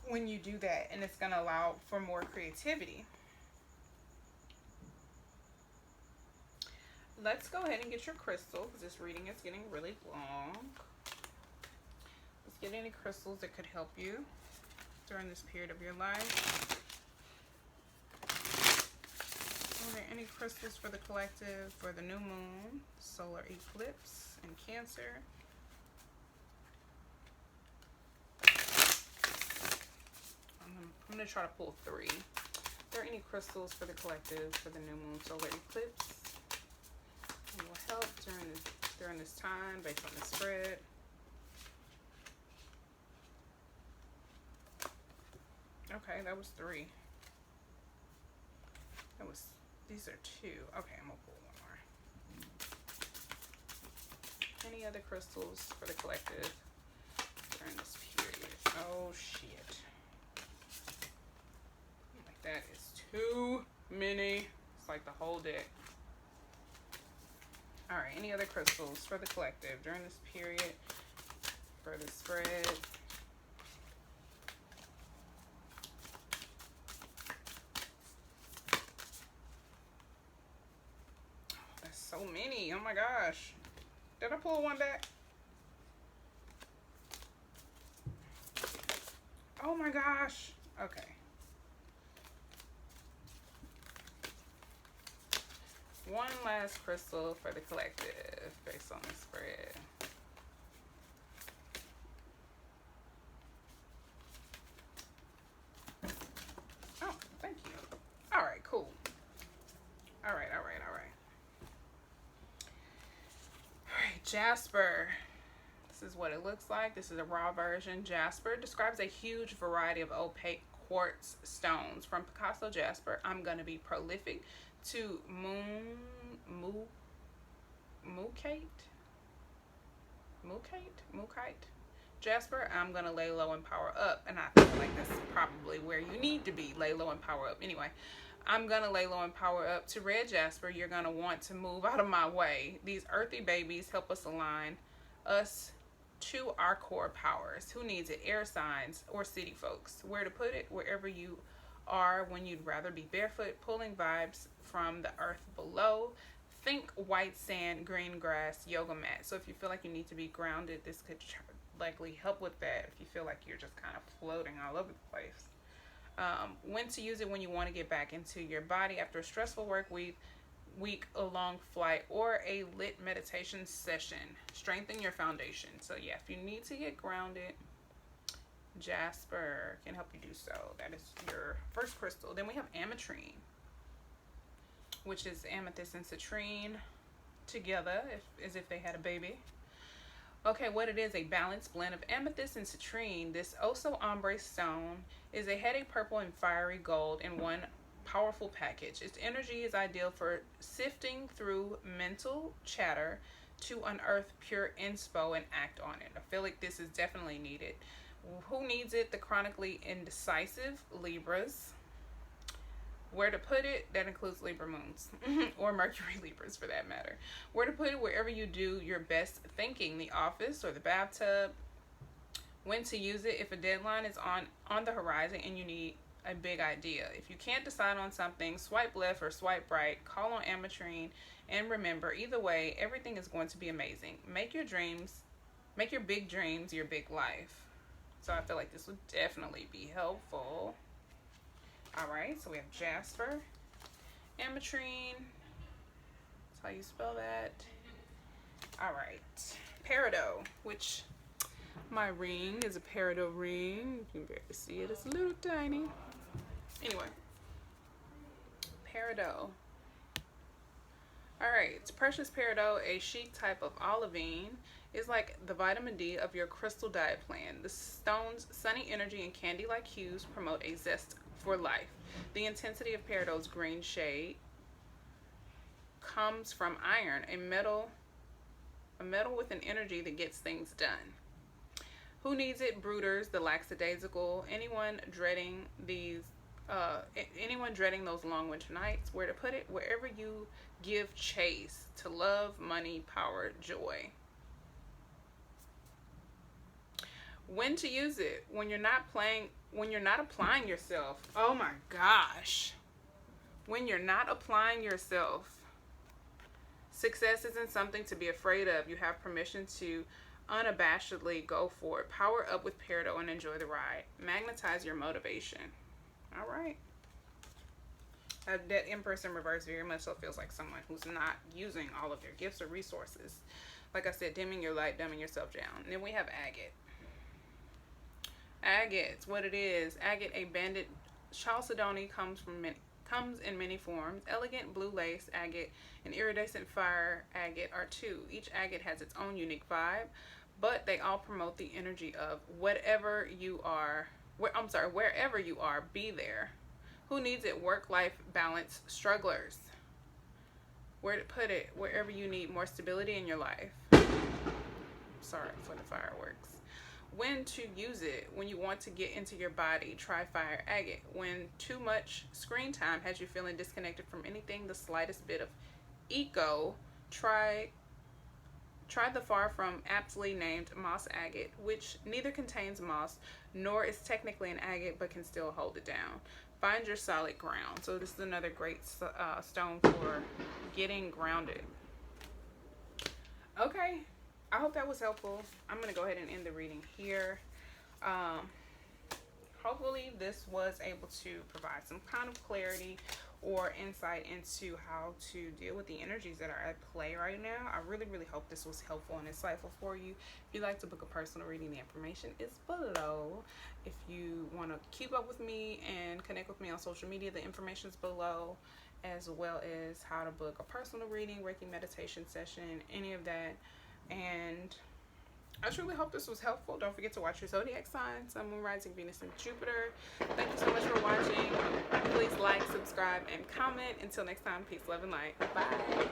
when you do that. And it's going to allow for more creativity. Let's go ahead and get your crystal, because this reading is getting really long. Let's get any crystals that could help you during this period of your life. Are there any crystals for the collective for the new moon, solar eclipse, and Cancer? I'm going to try to pull 3. Are there any crystals for the collective for the new moon, solar eclipse? It will help during this time based on the spread. Okay, that was 3. These are 2. Okay, I'm gonna pull one more. Any other crystals for the collective during this period? Oh shit. Like that is too many. It's like the whole deck. Alright, any other crystals for the collective during this period for the spread? So many. Oh my gosh. Did I pull one back? Oh my gosh. Okay. One last crystal for the collective based on the spread. Oh, thank you. All right, cool. All right. Jasper. This is what it looks like. This is a raw version. Jasper describes a huge variety of opaque quartz stones. From Picasso Jasper, I'm going to be prolific, to Mookite Jasper, I'm going to lay low and power up. And I feel like that's probably where you need to be. Lay low and power up. Anyway, I'm going to lay low and power up. To Red Jasper, you're going to want to move out of my way. These earthy babies help us align us to our core powers. Who needs it? Air signs or city folks. Where to put it? Wherever you are when you'd rather be barefoot, pulling vibes from the earth below. Think white sand, green grass, yoga mat. So if you feel like you need to be grounded, this could likely help with that. If you feel like you're just kind of floating all over the place. When to use it: when you want to get back into your body after a stressful work week, a long flight, or a lit meditation session. Strengthen your foundation. So yeah, if you need to get grounded, Jasper can help you do so. That is your first crystal. Then we have ametrine, which is amethyst and citrine together, as if they had a baby. Okay, what it is: a balanced blend of amethyst and citrine. This Oso Ombre stone is a heady purple and fiery gold in one powerful package. Its energy is ideal for sifting through mental chatter to unearth pure inspo and act on it. I feel like this is definitely needed. Who needs it? The chronically indecisive Libras. Where to put it? That includes Libra moons or Mercury Libras for that matter. Where to put it? Wherever you do your best thinking, the office or the bathtub. When to use it? If a deadline is on the horizon and you need a big idea. If you can't decide on something, swipe left or swipe right. Call on Ametrine, and remember, either way, everything is going to be amazing. Make your big dreams your big life. So I feel like this would definitely be helpful. All right, so we have Jasper, Ametrine. That's how you spell that. All right, Peridot, which my ring is a Peridot ring. You can barely see it. It's a little tiny. Anyway, Peridot. All right, it's precious Peridot, a chic type of olivine. Is like the vitamin D of your crystal diet plan. The stone's sunny energy and candy-like hues promote a zest for life. The intensity of Peridot's green shade comes from iron, a metal with an energy that gets things done. Who needs it? Brooders, the lackadaisical, anyone dreading those long winter nights. Where to put it? Wherever you give chase to love, money, power, joy. When to use it? When you're not applying yourself. Oh my gosh. When you're not applying yourself. Success isn't something to be afraid of. You have permission to unabashedly go for it. Power up with Peridot and enjoy the ride. Magnetize your motivation. All right. That Empress in reverse very much so feels like someone who's not using all of their gifts or resources. Like I said, dimming your light, dumbing yourself down. And then we have Agate. Agate's what it is. Agate, a banded chalcedony, comes in many forms. Elegant blue lace agate and iridescent fire agate are two. Each agate has its own unique vibe, but they all promote the energy of wherever you are, be there. Who needs it? Work-life balance strugglers. Where to put it? Wherever you need more stability in your life. Sorry for the fireworks. When to use it? When you want to get into your body, try fire agate. When too much screen time has you feeling disconnected from anything, the slightest bit of eco, try the far from aptly named moss agate, which neither contains moss nor is technically an agate but can still hold it down. Find your solid ground. So this is another great stone for getting grounded. Okay. I hope that was helpful. I'm going to go ahead and end the reading here. Hopefully this was able to provide some kind of clarity or insight into how to deal with the energies that are at play right now. I really, really hope this was helpful and insightful for you. If you'd like to book a personal reading, the information is below. If you want to keep up with me and connect with me on social media, the information is below, as well as how to book a personal reading, Reiki meditation session, any of that. And I truly hope this was helpful. Don't forget to watch your zodiac signs, Sun, Moon, Rising, Venus, and Jupiter. Thank you so much for watching. Please like, subscribe, and comment. Until next time, peace, love, and light. Bye.